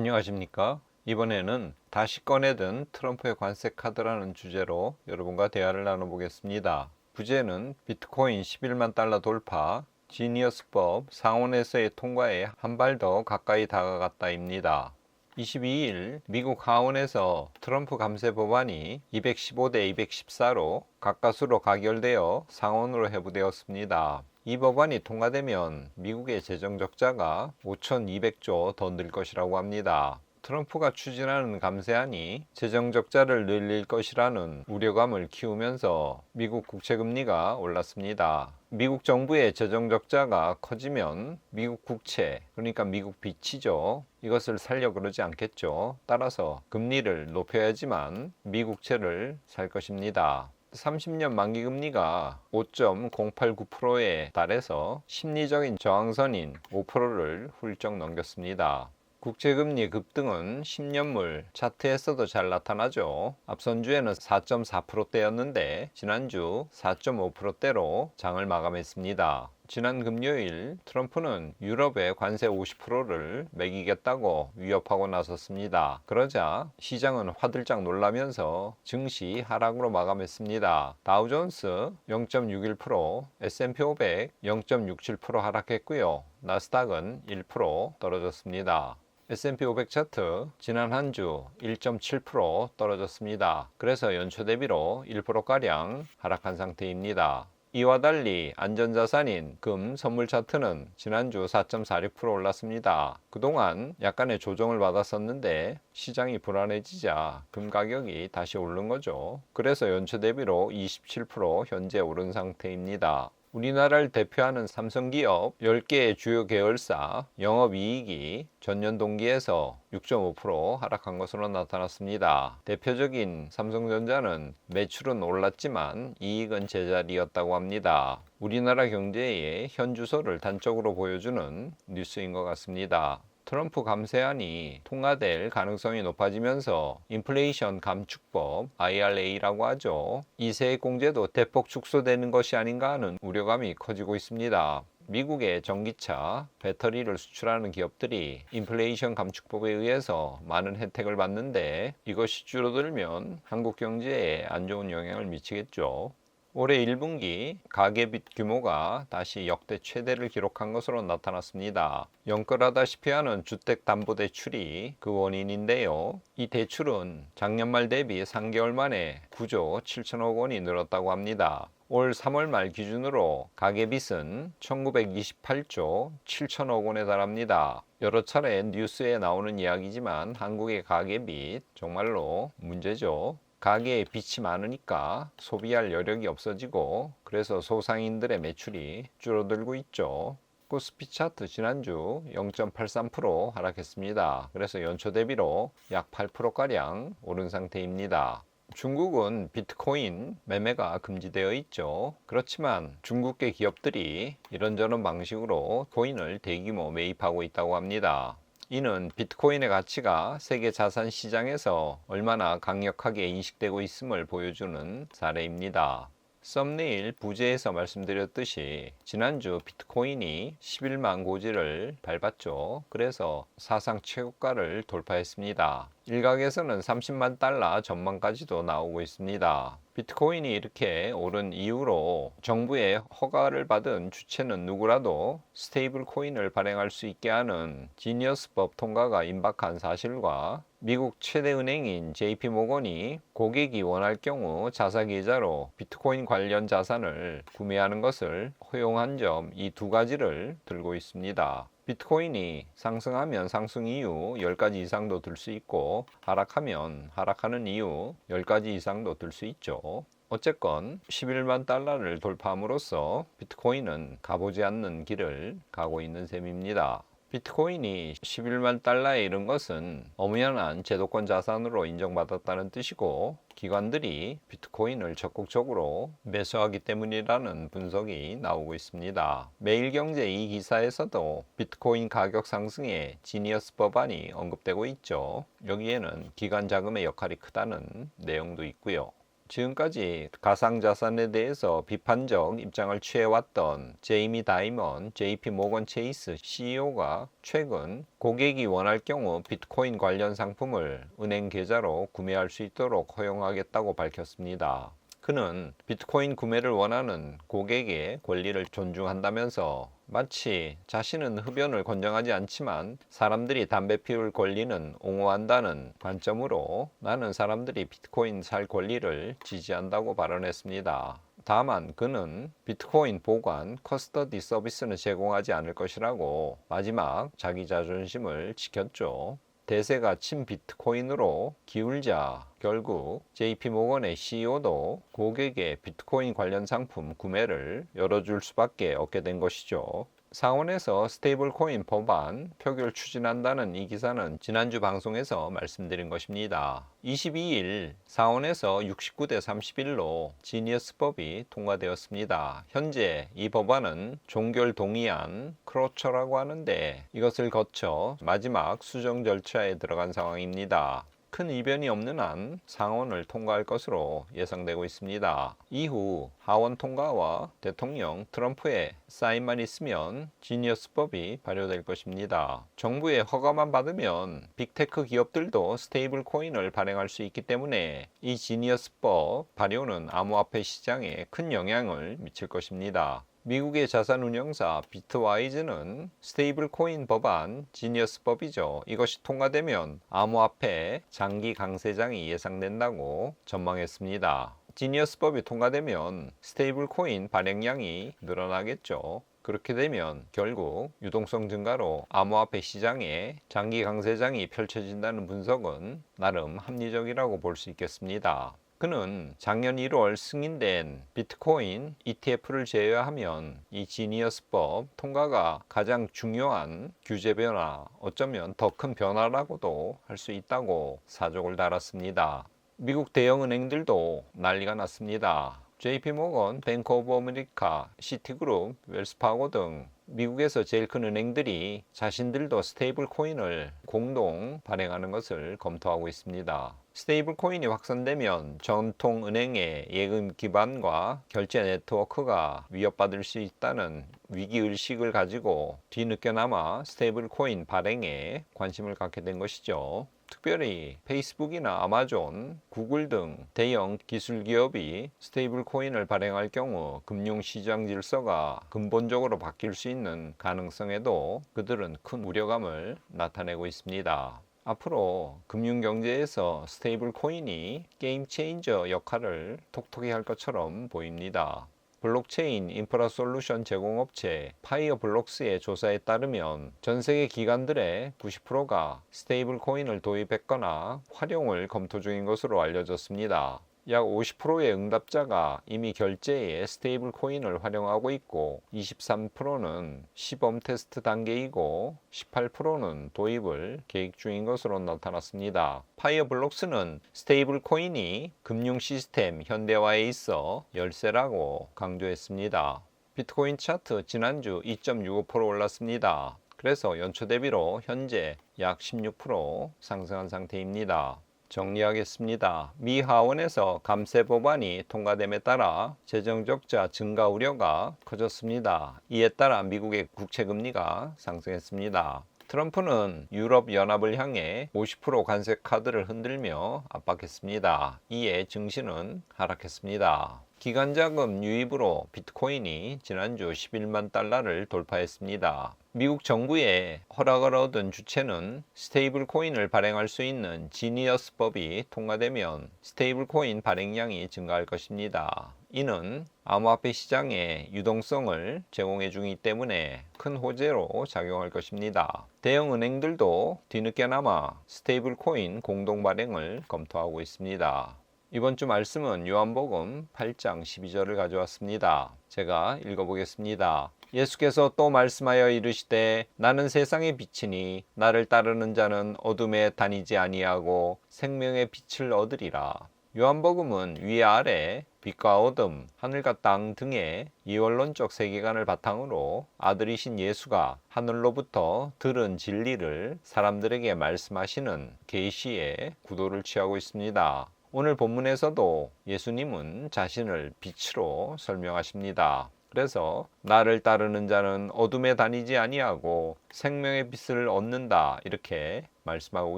안녕하십니까? 이번에는 다시 꺼내든 트럼프의 관세 카드라는 주제로 여러분과 대화를 나눠보겠습니다. 주제는 비트코인 11만 달러 돌파, 지니어스법 상원에서의 통과에 한 발 더 가까이 다가갔다입니다. 22일 미국 하원에서 트럼프 감세 법안이 215대 214로 가까스로 가결되어 상원으로 회부되었습니다. 이 법안이 통과되면 미국의 재정 적자가 5,200조 더 늘 것이라고 합니다. 트럼프가 추진하는 감세안이 재정 적자를 늘릴 것이라는 우려감을 키우면서 미국 국채금리가 올랐습니다. 미국 정부의 재정 적자가 커지면 미국 국채, 그러니까 미국 빚이죠. 이것을 살려 그러지 않겠죠. 따라서 금리를 높여야지만 미국채를 살 것입니다. 30년 만기 금리가 5.089%에 달해서 심리적인 저항선인 5%를 훌쩍 넘겼습니다. 국채금리 급등은 10년물 차트에서도 잘 나타나죠. 앞선 주에는 4.4%대였는데 지난주 4.5%대로 장을 마감했습니다. 지난 금요일 트럼프는 유럽의 관세 50%를 매기겠다고 위협하고 나섰습니다. 그러자 시장은 화들짝 놀라면서 증시 하락으로 마감했습니다. 다우존스 0.61%, S&P 500 0.67% 하락했고요. 나스닥은 1% 떨어졌습니다. S&P 500 차트 지난 한 주 1.7% 떨어졌습니다. 그래서 연초 대비로 1%가량 하락한 상태입니다. 이와 달리 안전자산인 금 선물 차트는 지난주 4.46% 올랐습니다. 그동안 약간의 조정을 받았었는데 시장이 불안해지자 금 가격이 다시 오른 거죠. 그래서 연초 대비로 27% 현재 오른 상태입니다. 우리나라를 대표하는 삼성기업 10개의 주요 계열사 영업이익이 전년 동기에서 6.5% 하락한 것으로 나타났습니다. 대표적인 삼성전자는 매출은 올랐지만 이익은 제자리였다고 합니다. 우리나라 경제의 현주소를 단적으로 보여주는 뉴스인 것 같습니다. 트럼프 감세안이 통과될 가능성이 높아지면서 인플레이션 감축법 IRA라고 하죠. 이 세액 공제도 대폭 축소되는 것이 아닌가 하는 우려감이 커지고 있습니다. 미국의 전기차, 배터리를 수출하는 기업들이 인플레이션 감축법에 의해서 많은 혜택을 받는데 이것이 줄어들면 한국 경제에 안 좋은 영향을 미치겠죠. 올해 1분기 가계빚 규모가 다시 역대 최대를 기록한 것으로 나타났습니다. 영끌하다시피 하는 주택담보대출이 그 원인인데요. 이 대출은 작년 말 대비 3개월 만에 9조 7천억 원이 늘었다고 합니다. 올 3월 말 기준으로 가계빚은 1928조 7천억 원에 달합니다. 여러 차례 뉴스에 나오는 이야기지만 한국의 가계빚 정말로 문제죠. 가계에 빚이 많으니까 소비할 여력이 없어지고 그래서 소상인들의 매출이 줄어들고 있죠. 코스피 차트 지난주 0.83% 하락했습니다. 그래서 연초 대비로 약 8%가량 오른 상태입니다. 중국은 비트코인 매매가 금지되어 있죠. 그렇지만 중국계 기업들이 이런저런 방식으로 코인을 대규모 매입하고 있다고 합니다. 이는 비트코인의 가치가 세계 자산 시장에서 얼마나 강력하게 인식되고 있음을 보여주는 사례입니다. 썸네일 부제에서 말씀드렸듯이 지난주 비트코인이 11만 고지를 밟았죠. 그래서 사상 최고가를 돌파했습니다. 일각에서는 30만 달러 전망까지도 나오고 있습니다. 비트코인이 이렇게 오른 이후로 정부의 허가를 받은 주체는 누구라도 스테이블 코인을 발행할 수 있게 하는 지니어스법 통과가 임박한 사실과 미국 최대 은행인 JP모건이 고객이 원할 경우 자사계좌로 비트코인 관련 자산을 구매하는 것을 허용한 점, 이 두 가지를 들고 있습니다. 비트코인이 상승하면 상승 이유 10가지 이상도 들 수 있고 하락하면 하락하는 이유 10가지 이상도 들 수 있죠. 어쨌건 11만 달러를 돌파함으로써 비트코인은 가보지 않는 길을 가고 있는 셈입니다. 비트코인이 11만 달러에 이른 것은 엄연한 제도권 자산으로 인정받았다는 뜻이고 기관들이 비트코인을 적극적으로 매수하기 때문이라는 분석이 나오고 있습니다. 매일경제 이 기사에서도 비트코인 가격 상승에 지니어스 법안이 언급되고 있죠. 여기에는 기관 자금의 역할이 크다는 내용도 있고요. 지금까지 가상자산에 대해서 비판적 입장을 취해왔던 제이미 다이먼 JP 모건 체이스 CEO가 최근 고객이 원할 경우 비트코인 관련 상품을 은행 계좌로 구매할 수 있도록 허용하겠다고 밝혔습니다. 그는 비트코인 구매를 원하는 고객의 권리를 존중한다면서 마치 자신은 흡연을 권장하지 않지만 사람들이 담배 피울 권리는 옹호한다는 관점으로 나는 사람들이 비트코인 살 권리를 지지한다고 발언했습니다. 다만 그는 비트코인 보관, 커스터디 서비스는 제공하지 않을 것이라고 마지막 자기 자존심을 지켰죠. 대세가 친비트코인으로 기울자 결국 JP모건의 CEO도 고객의 비트코인 관련 상품 구매를 열어줄 수밖에 없게 된 것이죠. 상원에서 스테이블 코인 법안 표결 추진한다는 이 기사는 지난주 방송에서 말씀드린 것입니다. 22일 상원에서 69대 31로 지니어스법이 통과되었습니다. 현재 이 법안은 종결 동의안 크로처라고 하는데 이것을 거쳐 마지막 수정 절차에 들어간 상황입니다. 큰 이변이 없는 한 상원을 통과할 것으로 예상되고 있습니다. 이후 하원 통과와 대통령 트럼프의 사인만 있으면 지니어스법이 발효될 것입니다. 정부의 허가만 받으면 빅테크 기업들도 스테이블 코인을 발행할 수 있기 때문에 이 지니어스법 발효는 암호화폐 시장에 큰 영향을 미칠 것입니다. 미국의 자산운용사 비트와이즈는 스테이블 코인 법안 지니어스법이죠. 이것이 통과되면 암호화폐 장기 강세장이 예상된다고 전망했습니다. 지니어스법이 통과되면 스테이블 코인 발행량이 늘어나겠죠. 그렇게 되면 결국 유동성 증가로 암호화폐 시장에 장기 강세장이 펼쳐진다는 분석은 나름 합리적이라고 볼 수 있겠습니다. 그는 작년 1월 승인된 비트코인 ETF를 제외하면 이 지니어스법 통과가 가장 중요한 규제 변화, 어쩌면 더 큰 변화라고도 할 수 있다고 사족을 달았습니다. 미국 대형은행들도 난리가 났습니다. JP모건, 뱅크 오브 아메리카, 시티그룹, 웰스파고 등 미국에서 제일 큰 은행들이 자신들도 스테이블 코인을 공동 발행하는 것을 검토하고 있습니다. 스테이블 코인이 확산되면 전통 은행의 예금 기반과 결제 네트워크가 위협받을 수 있다는 위기 의식을 가지고 뒤늦게나마 스테이블 코인 발행에 관심을 갖게 된 것이죠. 특별히 페이스북이나 아마존, 구글 등 대형 기술 기업이 스테이블 코인을 발행할 경우 금융시장 질서가 근본적으로 바뀔 수 있는 가능성에도 그들은 큰 우려감을 나타내고 있습니다. 앞으로 금융경제에서 스테이블 코인이 게임 체인저 역할을 톡톡히 할 것처럼 보입니다. 블록체인 인프라 솔루션 제공업체 파이어블록스의 조사에 따르면 전 세계 기관들의 90%가 스테이블 코인을 도입했거나 활용을 검토 중인 것으로 알려졌습니다. 약 50%의 응답자가 이미 결제에 스테이블 코인을 활용하고 있고 23%는 시범 테스트 단계이고 18%는 도입을 계획 중인 것으로 나타났습니다. 파이어블록스는 스테이블 코인이 금융 시스템 현대화에 있어 열쇠라고 강조했습니다. 비트코인 차트 지난주 2.65% 올랐습니다. 그래서 연초 대비로 현재 약 16% 상승한 상태입니다. 정리하겠습니다. 미 하원에서 감세 법안이 통과됨에 따라 재정적자 증가 우려가 커졌습니다. 이에 따라 미국의 국채금리가 상승했습니다. 트럼프는 유럽 연합을 향해 50% 관세 카드를 흔들며 압박했습니다. 이에 증시는 하락했습니다. 기관자금 유입으로 비트코인이 지난주 11만 달러를 돌파했습니다. 미국 정부의 허락을 얻은 주체는 스테이블 코인을 발행할 수 있는 지니어스법이 통과되면 스테이블 코인 발행량이 증가할 것입니다. 이는 암호화폐 시장에 유동성을 제공해 주기 때문에 큰 호재로 작용할 것입니다. 대형 은행들도 뒤늦게나마 스테이블 코인 공동 발행을 검토하고 있습니다. 이번 주 말씀은 요한복음 8장 12절을 가져왔습니다. 제가 읽어보겠습니다. 예수께서 또 말씀하여 이르시되 나는 세상의 빛이니 나를 따르는 자는 어둠에 다니지 아니하고 생명의 빛을 얻으리라. 요한복음은 위아래 빛과 어둠, 하늘과 땅 등의 이원론적 세계관을 바탕으로 아들이신 예수가 하늘로부터 들은 진리를 사람들에게 말씀하시는 계시의 구도를 취하고 있습니다. 오늘 본문에서도 예수님은 자신을 빛으로 설명하십니다. 그래서 나를 따르는 자는 어둠에 다니지 아니하고 생명의 빛을 얻는다 이렇게 말씀하고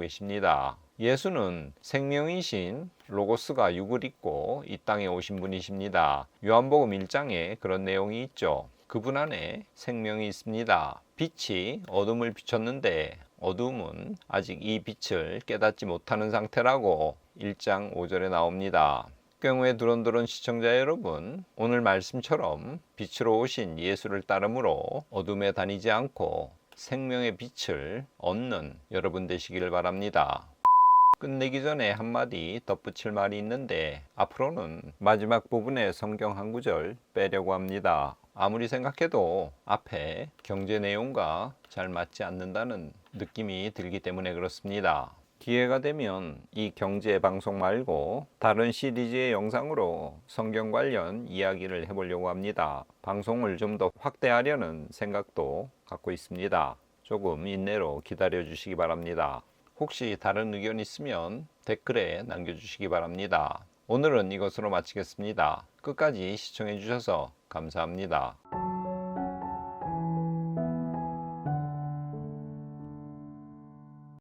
계십니다. 예수는 생명이신 로고스가 육을 입고 이 땅에 오신 분이십니다. 요한복음 1장에 그런 내용이 있죠. 그분 안에 생명이 있습니다. 빛이 어둠을 비췄는데 어둠은 아직 이 빛을 깨닫지 못하는 상태라고 1장 5절에 나옵니다. 경우에 두런두런 시청자 여러분, 오늘 말씀처럼 빛으로 오신 예수를 따름으로 어둠에 다니지 않고 생명의 빛을 얻는 여러분 되시기를 바랍니다. 끝내기 전에 한마디 덧붙일 말이 있는데 앞으로는 마지막 부분에 성경 한 구절 빼려고 합니다. 아무리 생각해도 앞에 경제 내용과 잘 맞지 않는다는 느낌이 들기 때문에 그렇습니다. 기회가 되면 이 경제 방송 말고 다른 시리즈의 영상으로 성경 관련 이야기를 해보려고 합니다. 방송을 좀 더 확대하려는 생각도 갖고 있습니다. 조금 인내로 기다려 주시기 바랍니다. 혹시 다른 의견 있으면 댓글에 남겨주시기 바랍니다. 오늘은 이것으로 마치겠습니다. 끝까지 시청해 주셔서 감사합니다.